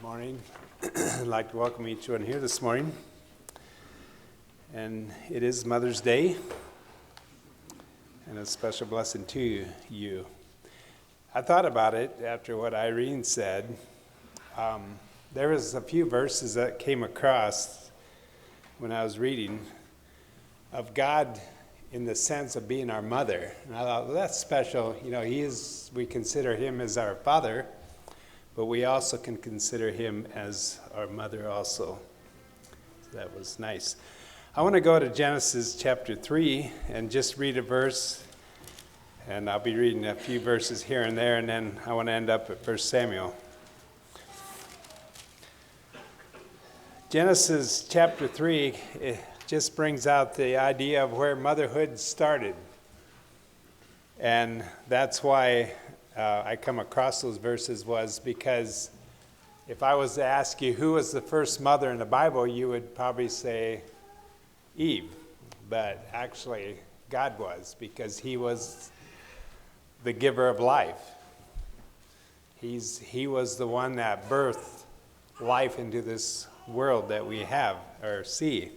Good morning. I'd like to welcome each one here this morning. And it is Mother's Day, and a special blessing to you. I thought about it after what Irene said. There was a few verses that came across when I was reading of God in the sense of being our mother. And I thought, well, that's special. You know, we consider him as our father, but we also can consider him as our mother also. So that was nice. I want to go to Genesis chapter 3 and just read a verse. And I'll be reading a few verses here and there, and then I want to end up at 1 Samuel. Genesis chapter 3, it just brings out the idea of where motherhood started. And that's why I come across those verses, was because if I was to ask you who was the first mother in the Bible, you would probably say Eve. But actually, God was, because he was the giver of life. He was the one that birthed life into this world that we have or see.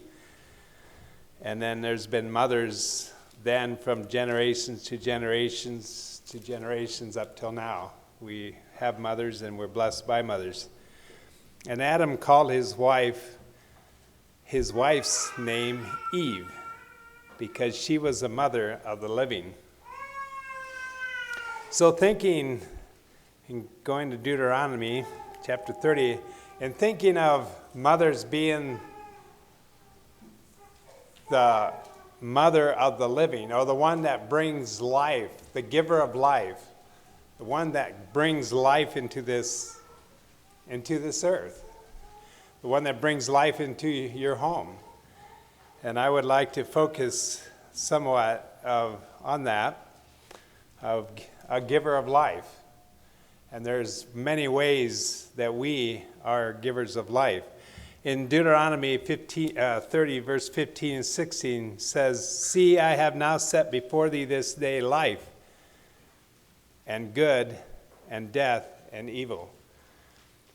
And then there's been mothers then from generations to generations up till now. We have mothers and we're blessed by mothers. And Adam called his wife's name Eve, because she was the mother of the living. So thinking, and going to Deuteronomy chapter 30, and thinking of mothers being the mother of the living, or the one that brings life, the giver of life, the one that brings life into this earth, the one that brings life into your home. And I would like to focus somewhat on that, of a giver of life. And there's many ways that we are givers of life. In Deuteronomy 30, verse 15 and 16 says, "See, I have now set before thee this day life, and good, and death, and evil.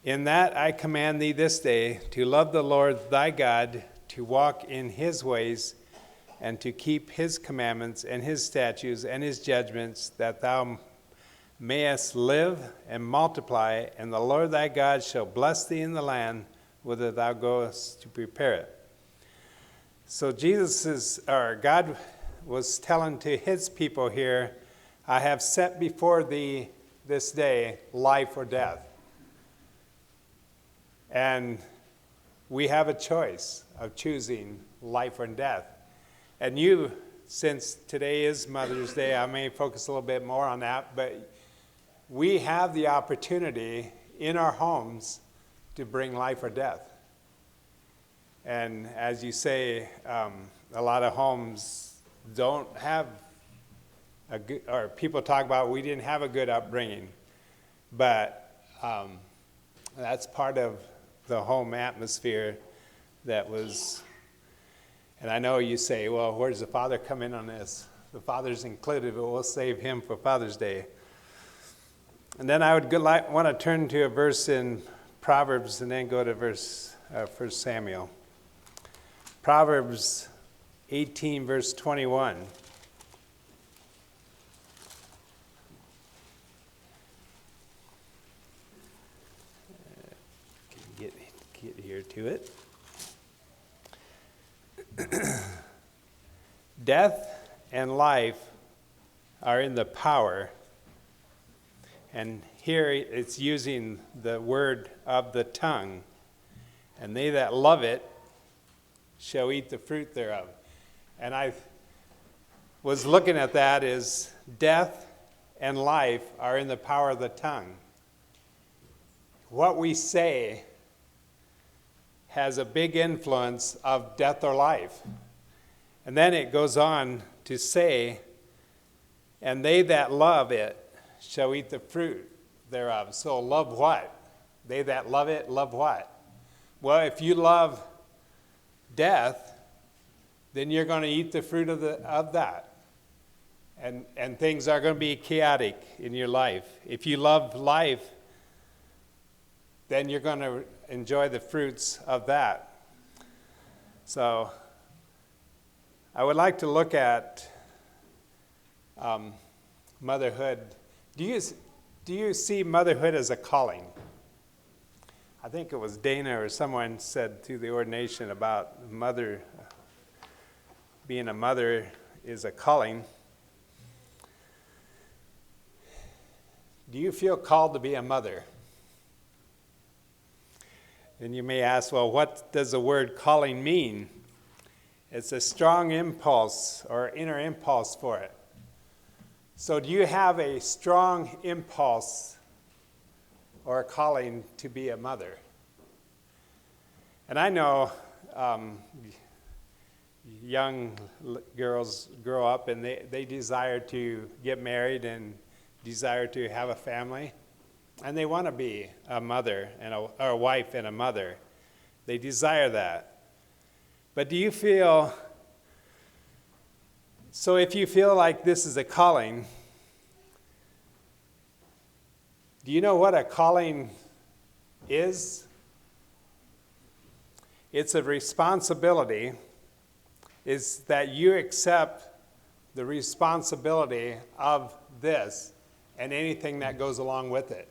In that I command thee this day to love the Lord thy God, to walk in his ways, and to keep his commandments, and his statutes, and his judgments, that thou mayest live and multiply, and the Lord thy God shall bless thee in the land whither thou goest to prepare it." So God was telling to his people here, I have set before thee this day life or death. And we have a choice of choosing life or death. And you, since today is Mother's Day, I may focus a little bit more on that, but we have the opportunity in our homes to bring life or death. And as you say, a lot of homes don't have a good, or people talk about we didn't have a good upbringing, but that's part of the home atmosphere that was. And I know you say, well, where does the father come in on this? The father's included, but we'll save him for Father's Day. And then I would want to turn to a verse in Proverbs and then go to 1 Samuel. Proverbs 18, verse 21. Get here to it. Death and life are in the power. And here it's using the word of the tongue. And they that love it shall eat the fruit thereof. And I was looking at that as death and life are in the power of the tongue. What we say has a big influence of death or life. And then it goes on to say, and they that love it shall eat the fruit thereof. So love what? They that love it, love what? Well, if you love death, then you're going to eat the fruit of that. And things are going to be chaotic in your life. If you love life, then you're going to enjoy the fruits of that. So I would like to look at motherhood. Do you see motherhood as a calling? I think it was Dana or someone said through the ordination about being a mother is a calling. Do you feel called to be a mother? And you may ask, well, what does the word calling mean? It's a strong impulse or inner impulse for it. So do you have a strong impulse or a calling to be a mother? And I know young girls grow up and they desire to get married and desire to have a family, and they want to be a mother or a wife and a mother. They desire that. But do you feel, so if you feel like this is a calling, do you know what a calling is? It's a responsibility, is that you accept the responsibility of this and anything that goes along with it.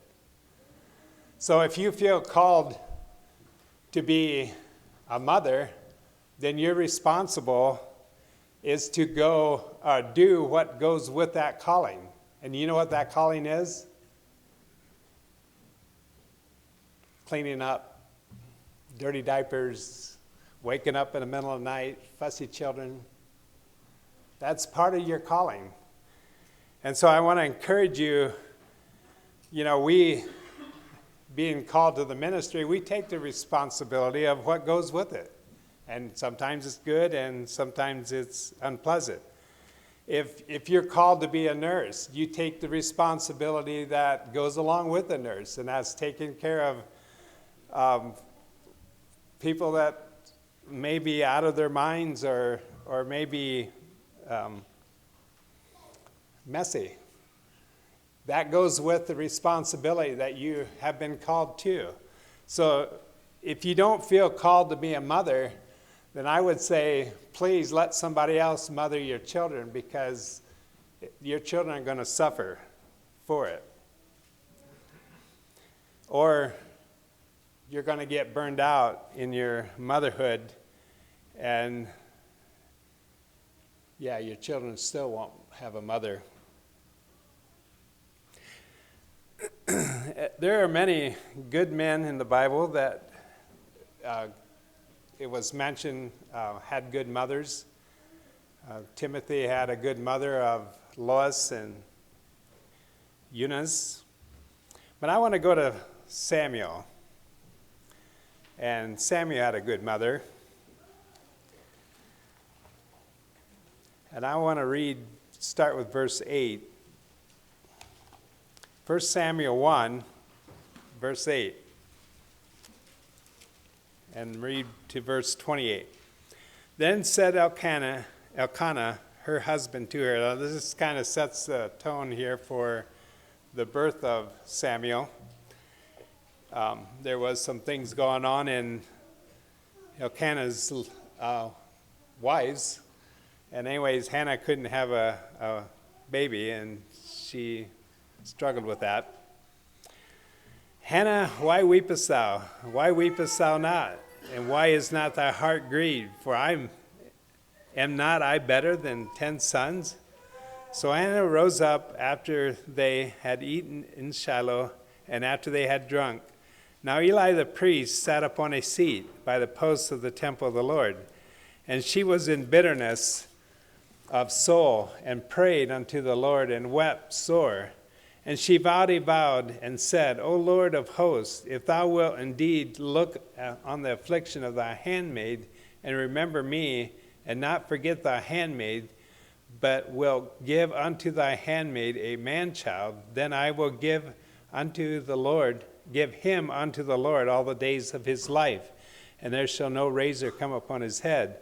So if you feel called to be a mother, then your responsible is to go do what goes with that calling. And you know what that calling is? Cleaning up dirty diapers, waking up in the middle of the night, fussy children. That's part of your calling. And so I want to encourage you, we, being called to the ministry, we take the responsibility of what goes with it. And sometimes it's good and sometimes it's unpleasant. If you're called to be a nurse, you take the responsibility that goes along with a nurse, and that's taking care of people that may be out of their minds or maybe messy. That goes with the responsibility that you have been called to. So if you don't feel called to be a mother, then I would say, please let somebody else mother your children, because your children are going to suffer for it. Or you're going to get burned out in your motherhood, and your children still won't have a mother. There are many good men in the Bible that it was mentioned had good mothers. Timothy had a good mother of Lois and Eunice. But I want to go to Samuel. And Samuel had a good mother. And I want to start with verse 8. 1 Samuel 1, verse 8. And read to verse 28. Then said Elkanah, her husband, to her. Now this kind of sets the tone here for the birth of Samuel. There was some things going on in Elkanah's wives. And anyways, Hannah couldn't have a baby, and she struggled with that. Hannah, why weepest thou? Why weepest thou not? And why is not thy heart grieved? For am not I better than 10 sons? So Hannah rose up after they had eaten in Shiloh, and after they had drunk. Now Eli the priest sat upon a seat by the posts of the temple of the Lord. And she was in bitterness of soul, and prayed unto the Lord, and wept sore. And she vowed a vow, and said, O Lord of hosts, if thou wilt indeed look on the affliction of thy handmaid, and remember me, and not forget thy handmaid, but wilt give unto thy handmaid a man-child, then I will give him unto the Lord all the days of his life, and there shall no razor come upon his head.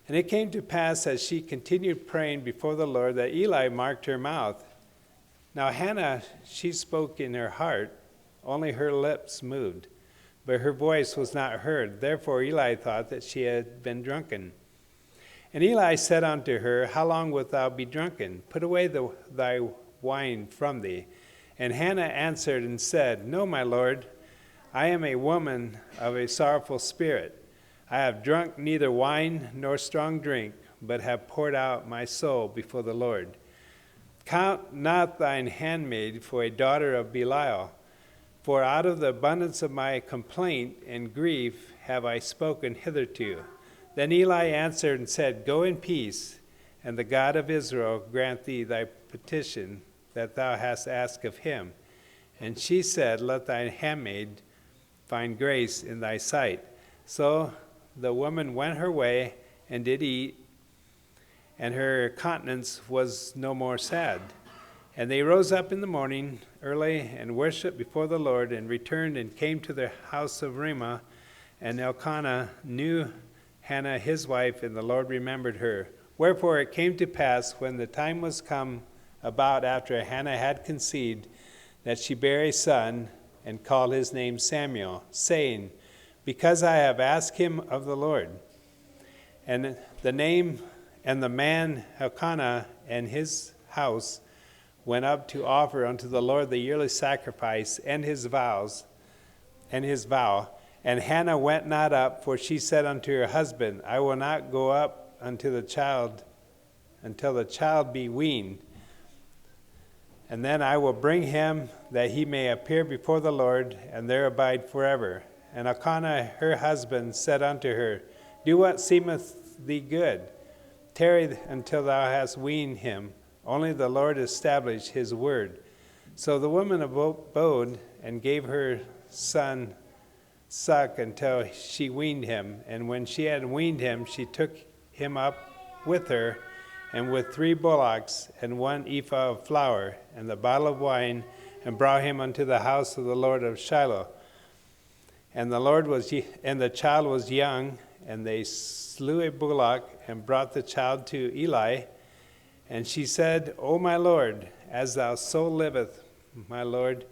And it came to pass, as she continued praying before the Lord, that Eli marked her mouth. Now Hannah, she spoke in her heart, only her lips moved, but her voice was not heard. Therefore Eli thought that she had been drunken. And Eli said unto her, How long wilt thou be drunken? Put away thy wine from thee. And Hannah answered and said, No, my lord, I am a woman of a sorrowful spirit. I have drunk neither wine nor strong drink, but have poured out my soul before the Lord. Count not thine handmaid for a daughter of Belial, for out of the abundance of my complaint and grief have I spoken hitherto. Then Eli answered and said, Go in peace, and the God of Israel grant thee thy petition that thou hast asked of him. And she said, Let thy handmaid find grace in thy sight. So the woman went her way and did eat, and her countenance was no more sad. And they rose up in the morning early and worshipped before the Lord, and returned and came to the house of Ramah. And Elkanah knew Hannah his wife, and the Lord remembered her. Wherefore it came to pass, when the time was come about after Hannah had conceived, that she bare a son, and called his name Samuel, saying, Because I have asked him of the Lord. And the man Elkanah and his house went up to offer unto the Lord the yearly sacrifice and his vow. And Hannah went not up, for she said unto her husband, I will not go up unto the child until the child be weaned. And then I will bring him, that he may appear before the Lord, and there abide forever. And Elkanah her husband said unto her, Do what seemeth thee good. Tarry until thou hast weaned him. Only the Lord establish his word. So the woman abode, and gave her son suck until she weaned him. And when she had weaned him, she took him up with her, and with 3 bullocks, and 1 ephah of flour, and the bottle of wine, and brought him unto the house of the Lord of Shiloh. And the child was young, and they slew a bullock, and brought the child to Eli. And she said, O my Lord, as thou soul liveth, my Lord,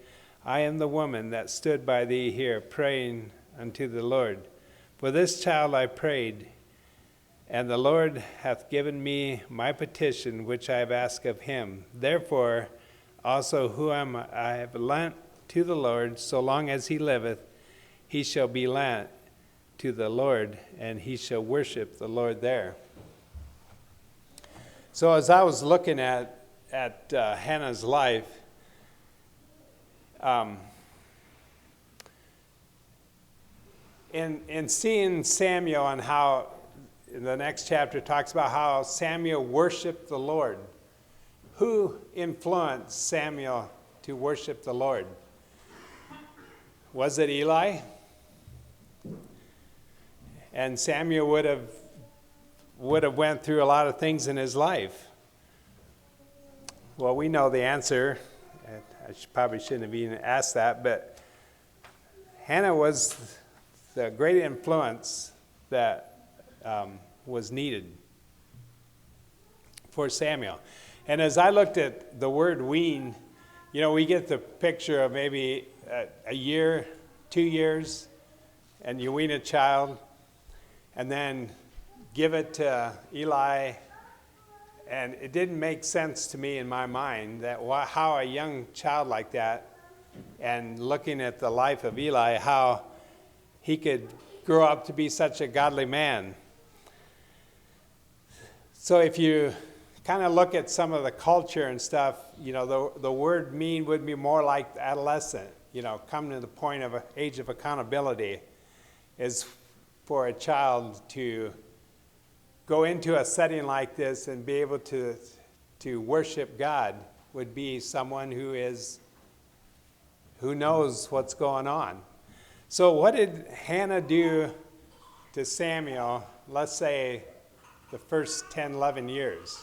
I am the woman that stood by thee here, praying unto the Lord. For this child I prayed, and the Lord hath given me my petition, which I have asked of him. Therefore also whom I have lent to the Lord, so long as he liveth, he shall be lent to the Lord, and he shall worship the Lord there. So as I was looking at Hannah's life, in seeing Samuel, and how in the next chapter talks about how Samuel worshiped the Lord. Who influenced Samuel to worship the Lord? Was it Eli? And Samuel would have went through a lot of things in his life. Well, we know the answer. I probably shouldn't have even asked that, but Hannah was the great influence that was needed for Samuel. And as I looked at the word wean, we get the picture of maybe a year, 2 years, and you wean a child, and then give it to Eli. And it didn't make sense to me in my mind that how a young child like that, and looking at the life of Eli, how he could grow up to be such a godly man. So if you kind of look at some of the culture and stuff, the word mean would be more like adolescent, coming to the point of age of accountability, is for a child to go into a setting like this and be able to worship God would be someone who knows what's going on. So what did Hannah do to Samuel, let's say the first 10, 11 years,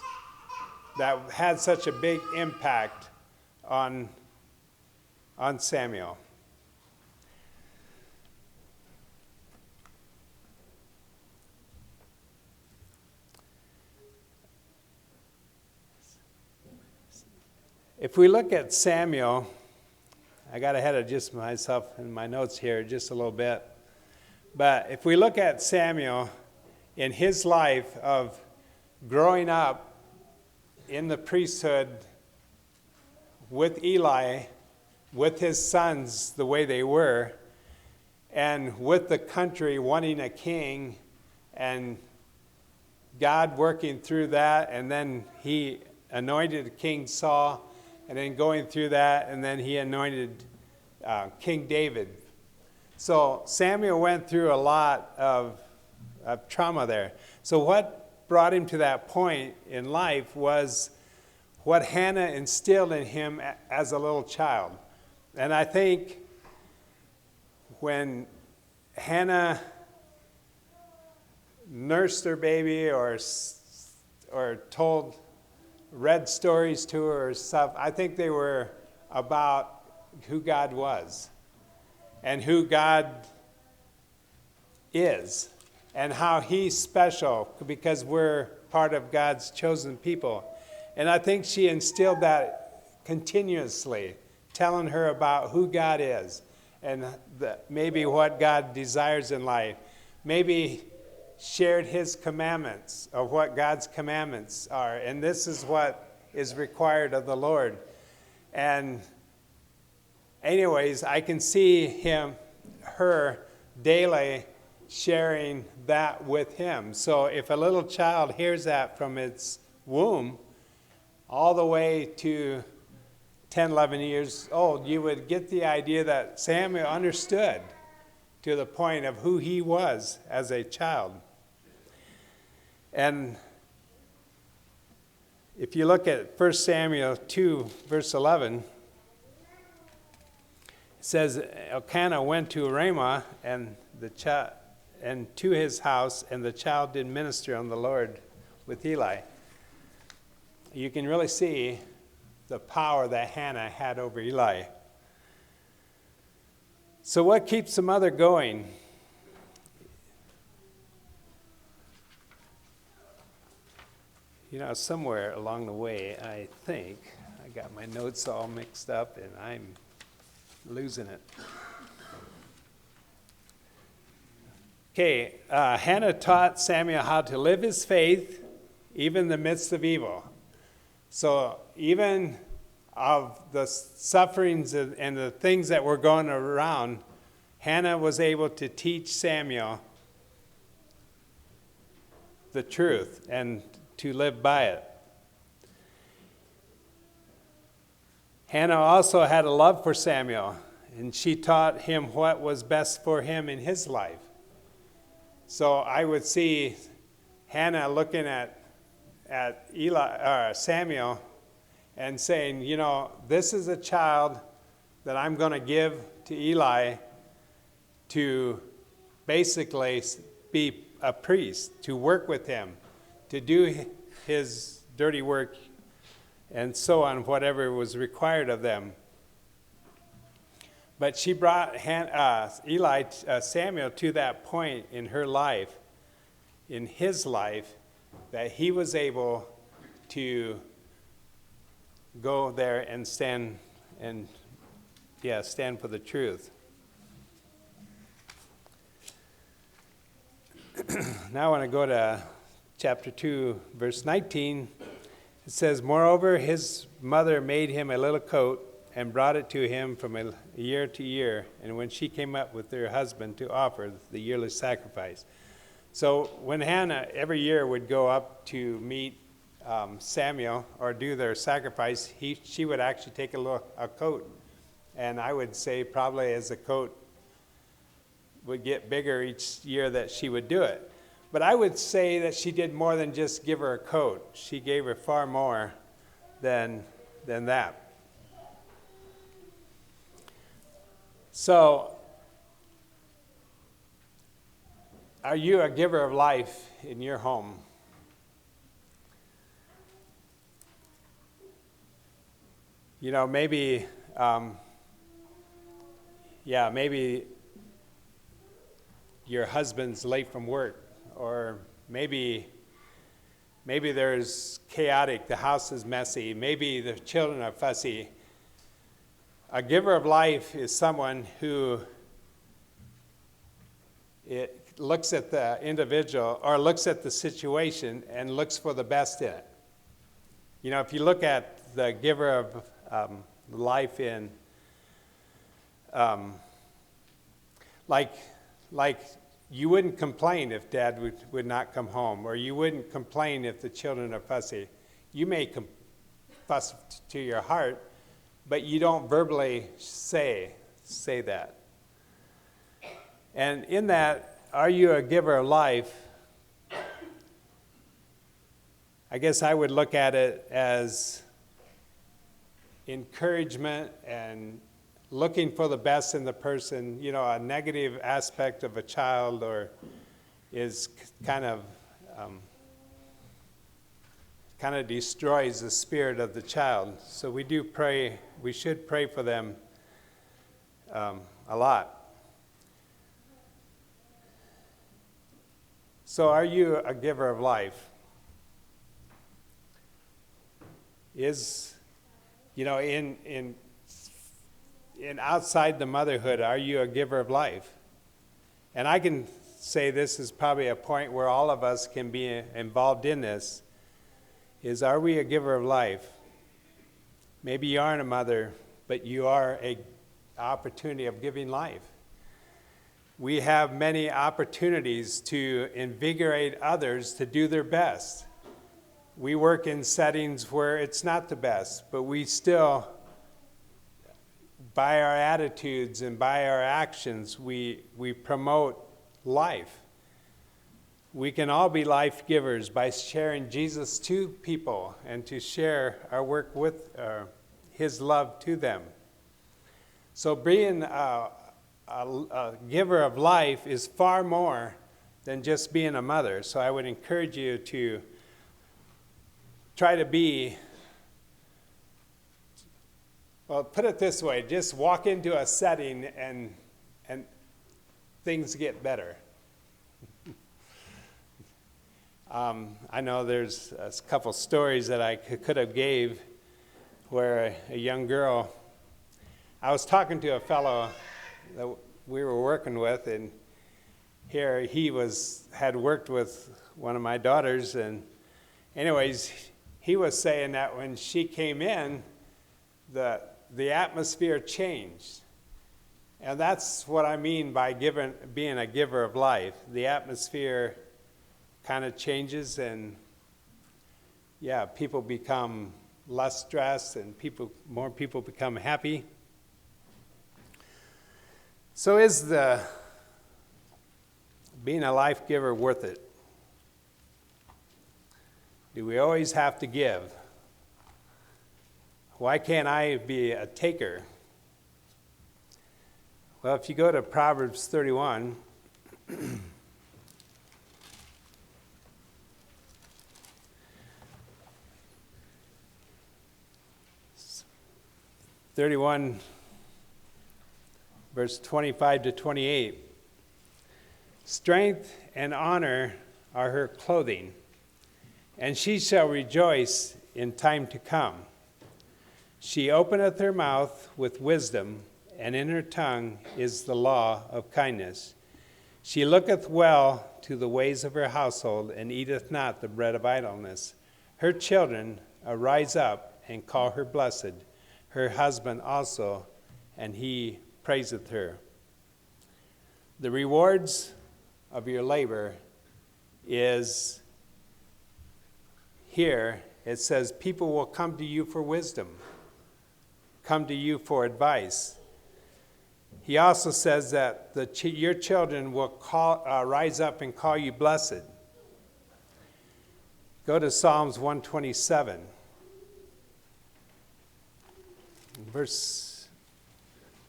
that had such a big impact on Samuel? If we look at Samuel, I got ahead of just myself in my notes here just a little bit. But if we look at Samuel in his life of growing up in the priesthood with Eli, with his sons the way they were, and with the country wanting a king, and God working through that, and then he anointed King Saul, and then going through that, and then he anointed King David. So Samuel went through a lot of trauma there. So what brought him to that point in life was what Hannah instilled in him as a little child. And I think when Hannah nursed her baby or read stories to her or stuff, I think they were about who God was and who God is and how he's special because we're part of God's chosen people. And I think she instilled that continuously, telling her about who God is and maybe what God desires in life. Maybe shared his commandments of what God's commandments are. And this is what is required of the Lord. And anyways, I can see her daily sharing that with him. So if a little child hears that from its womb all the way to 10, 11 years old, you would get the idea that Samuel understood to the point of who he was as a child. And if you look at 1 Samuel 2, verse 11, it says, Elkanah went to Ramah and to his house, and the child did minister on the Lord with Eli. You can really see the power that Hannah had over Eli. So what keeps the mother going? You know, somewhere along the way, I think, I got my notes all mixed up and I'm losing it. Okay, Hannah taught Samuel how to live his faith even in the midst of evil. So even of the sufferings and the things that were going around, Hannah was able to teach Samuel the truth and to live by it. Hannah also had a love for Samuel, and she taught him what was best for him in his life. So I would see Hannah looking at Samuel and saying, you know, this is a child that I'm going to give to Eli to basically be a priest, to work with him, to do his dirty work, and so on, whatever was required of them. But she brought Samuel to that point in her life, in his life, that he was able to go there and stand for the truth. Now I want to go to chapter 2, verse 19. It says, Moreover, his mother made him a little coat and brought it to him from year to year, and when she came up with her husband to offer the yearly sacrifice. So when Hannah every year would go up to meet Samuel or do their sacrifice, she would actually take a coat. And I would say probably as the coat would get bigger each year that she would do it. But I would say that she did more than just give her a coat. She gave her far more than that. So, are you a giver of life in your home? You know, maybe your husband's late from work, or maybe there's chaotic, the house is messy, maybe the children are fussy. A giver of life is someone who looks at the individual or looks at the situation and looks for the best in it. You know, if you look at the giver of life in, like you wouldn't complain if Dad would not come home, or you wouldn't complain if the children are fussy. You may fuss to your heart, but you don't verbally say that. And in that, are you a giver of life? I guess I would look at it as encouragement and looking for the best in the person. You know, a negative aspect of a child is kind of destroys the spirit of the child. So we should pray for them a lot. So are you a giver of life? In outside the motherhood, are you a giver of life? And I can say this is probably a point where all of us can be involved in this, is are we a giver of life? Maybe you aren't a mother, but you are an opportunity of giving life. We have many opportunities to invigorate others to do their best. We work in settings where it's not the best, but we still, by our attitudes and by our actions, we promote life. We can all be life givers by sharing Jesus to people and to share our work with his love to them. So being a giver of life is far more than just being a mother. So I would encourage you to try to be, well, put it this way, just walk into a setting and things get better. I know there's a couple stories that I could have gave where a young girl, I was talking to a fellow that we were working with, and here he had worked with one of my daughters, and anyways, he was saying that when she came in, the atmosphere changed. And that's what I mean by being a giver of life. The atmosphere kind of changes, and people become less stressed, and more people become happy. So is being a life giver worth it? Do we always have to give? Why can't I be a taker? Well, if you go to Proverbs 31, 31, verse 25 to 28. Strength and honor are her clothing, and she shall rejoice in time to come. She openeth her mouth with wisdom, and in her tongue is the law of kindness. She looketh well to the ways of her household, and eateth not the bread of idleness. Her children arise up and call her blessed, her husband also, and he praiseth her. The rewards of your labor is here. It says people will come to you for wisdom, come to you for advice. He also says that your children will rise up and call you blessed. Go to Psalms 127.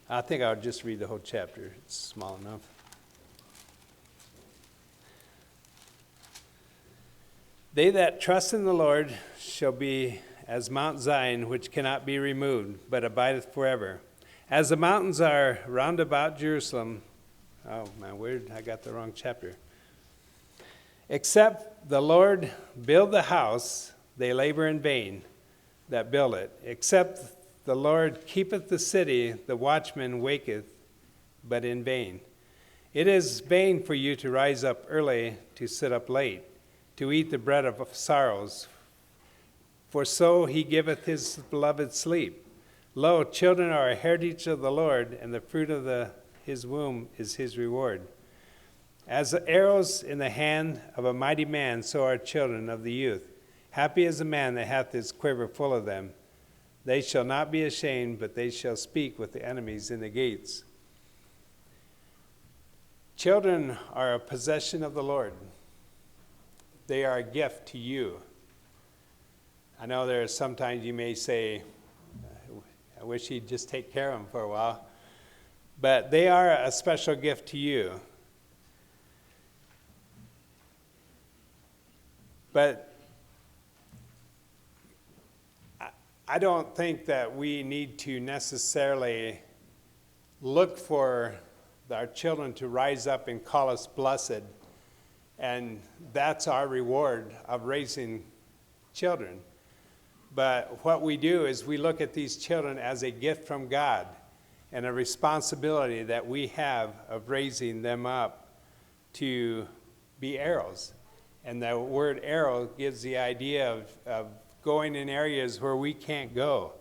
I think I'll just read the whole chapter. It's small enough. They that trust in the Lord shall be as Mount Zion, which cannot be removed, but abideth forever. As the mountains are round about Jerusalem. Oh, my word, I got the wrong chapter. Except the Lord build the house, they labor in vain that build it. Except the Lord keepeth the city, the watchman waketh, but in vain. It is vain for you to rise up early, to sit up late, to eat the bread of sorrows, for so he giveth his beloved sleep. Lo, children are a heritage of the Lord, and the fruit of his womb is his reward. As arrows in the hand of a mighty man, so are children of the youth. Happy is the man that hath his quiver full of them. They shall not be ashamed, but they shall speak with the enemies in the gates. Children are a possession of the Lord. They are a gift to you. I know there are sometimes you may say, I wish he'd just take care of them for a while. But they are a special gift to you. But I don't think that we need to necessarily look for our children to rise up and call us blessed, and that's our reward of raising children. But what we do is we look at these children as a gift from God and a responsibility that we have of raising them up to be arrows. And the word arrow gives the idea of going in areas where we can't go.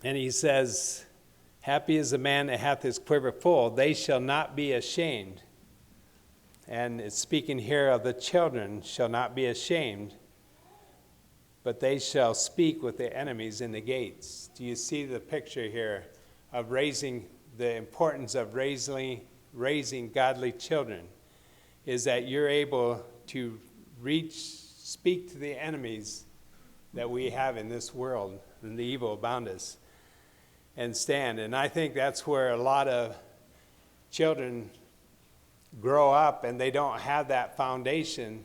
And he says, happy is the man that hath his quiver full. They shall not be ashamed. And it's speaking here of the children shall not be ashamed, but they shall speak with the enemies in the gates. Do you see the picture here of raising, the importance of raising godly children is that you're able to speak to the enemies that we have in this world and the evil abound us and stand. And I think that's where a lot of children grow up and they don't have that foundation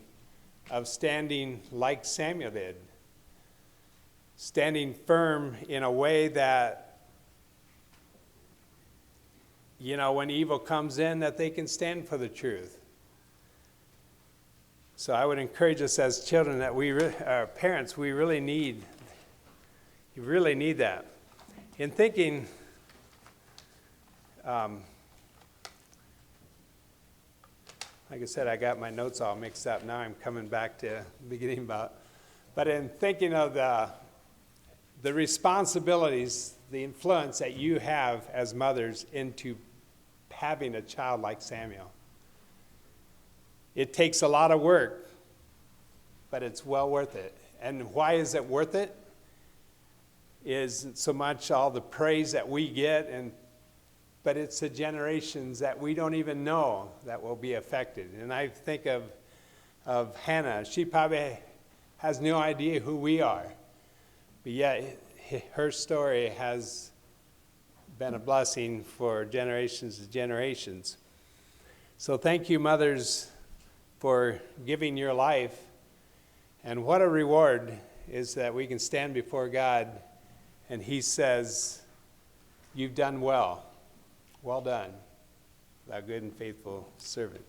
of standing like Samuel did. Standing firm in a way that, you know, when evil comes in, that they can stand for the truth. So I would encourage us as children that our parents, we really need that. In thinking, like I said, I got my notes all mixed up. Now I'm coming back to the beginning but in thinking of the responsibilities, the influence that you have as mothers into having a child like Samuel. It takes a lot of work, but it's well worth it. And why is it worth it? Isn't so much all the praise that we get, but it's the generations that we don't even know that will be affected. And I think of Hannah. She probably has no idea who we are, but yet her story has been a blessing for generations and generations. So thank you, mothers, for giving your life. And what a reward is that we can stand before God and he says, you've done well. Well done, thou good and faithful servant.